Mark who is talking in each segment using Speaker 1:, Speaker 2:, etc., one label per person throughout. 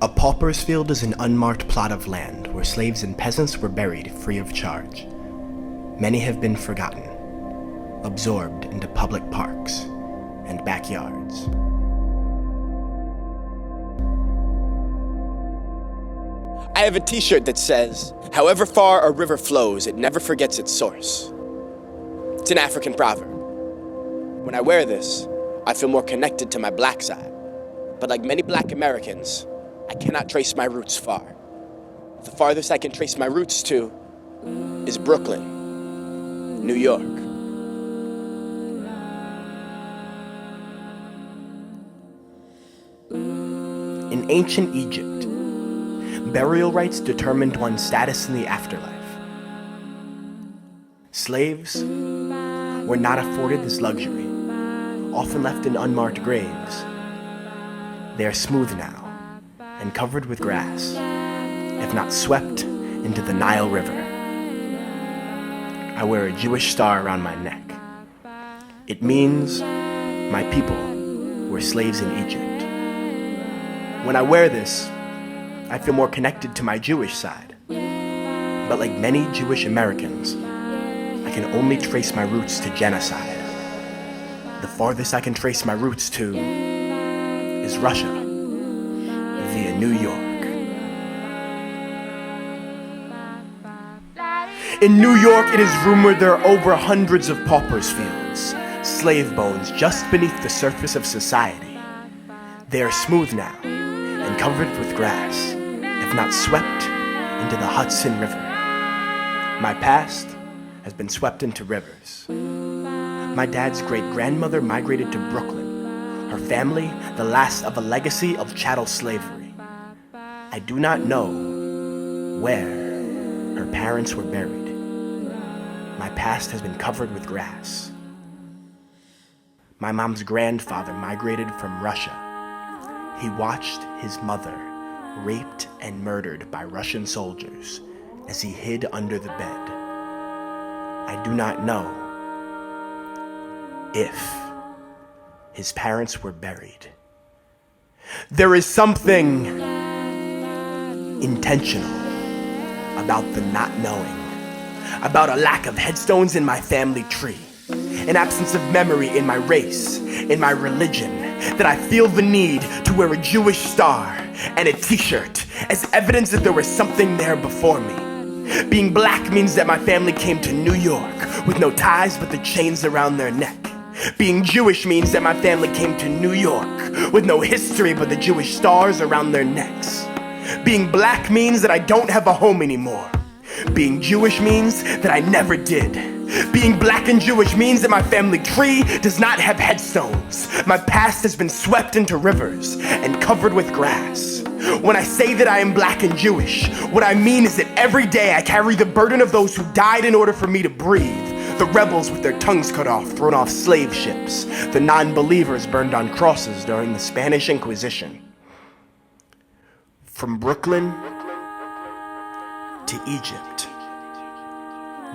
Speaker 1: A pauper's field is an unmarked plot of land where slaves and peasants were buried free of charge. Many have been forgotten, absorbed into public parks and backyards.
Speaker 2: I have a t-shirt that says, "However far a river flows, it never forgets its source." It's an African proverb. When I wear this, I feel more connected to my black side. But like many black Americans, I cannot trace my roots far. The farthest I can trace my roots to is Brooklyn, New York.
Speaker 1: In ancient Egypt, burial rites determined one's status in the afterlife. Slaves were not afforded this luxury, often left in unmarked graves. They are smooth now and covered with grass, if not swept into the Nile River. I wear a Jewish star around my neck. It means my people were slaves in Egypt. When I wear this, I feel more connected to my Jewish side. But like many Jewish Americans, I can only trace my roots to genocide. The farthest I can trace my roots to is Russia, via New York. In New York, it is rumored there are over hundreds of paupers' fields, slave bones just beneath the surface of society. They are smooth now and covered with grass, if not swept into the Hudson River. My past has been swept into rivers. My dad's great-grandmother migrated to Brooklyn, her family the last of a legacy of chattel slavery. I do not know where her parents were buried. My past has been covered with grass. My mom's grandfather migrated from Russia. He watched his mother raped and murdered by Russian soldiers as he hid under the bed. I do not know if his parents were buried. There is something intentional about the not knowing, about a lack of headstones in my family tree, an absence of memory in my race, in my religion, that I feel the need to wear a Jewish star and a t-shirt as evidence that there was something there before me. Being black means that my family came to New York with no ties but the chains around their neck. Being Jewish means that my family came to New York with no history but the Jewish stars around their necks. Being black means that I don't have a home anymore. Being Jewish means that I never did. Being black and Jewish means that my family tree does not have headstones. My past has been swept into rivers and covered with grass. When I say that I am black and Jewish, what I mean is that every day I carry the burden of those who died in order for me to breathe. The rebels with their tongues cut off, thrown off slave ships. The non-believers burned on crosses during the Spanish Inquisition. From Brooklyn to Egypt,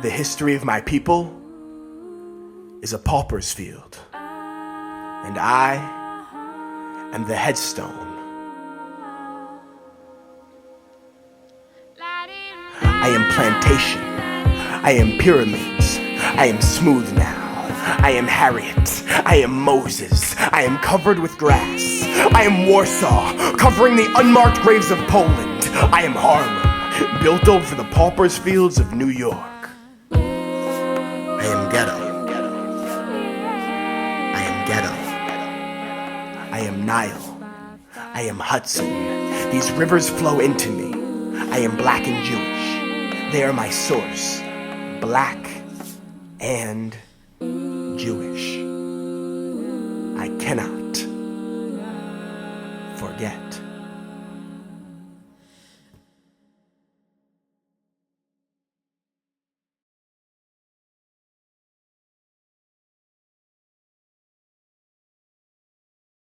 Speaker 1: the history of my people is a pauper's field, and I am the headstone. I am plantation, I am pyramids, I am smooth now, I am Harriet, I am Moses, I am covered with grass, I am Warsaw, covering the unmarked graves of Poland, I am Harlem, built over the pauper's fields of New York. I am ghetto. I am ghetto. I am Nile. I am Hudson. These rivers flow into me. I am black and Jewish. They are my source. Black and Jewish. I cannot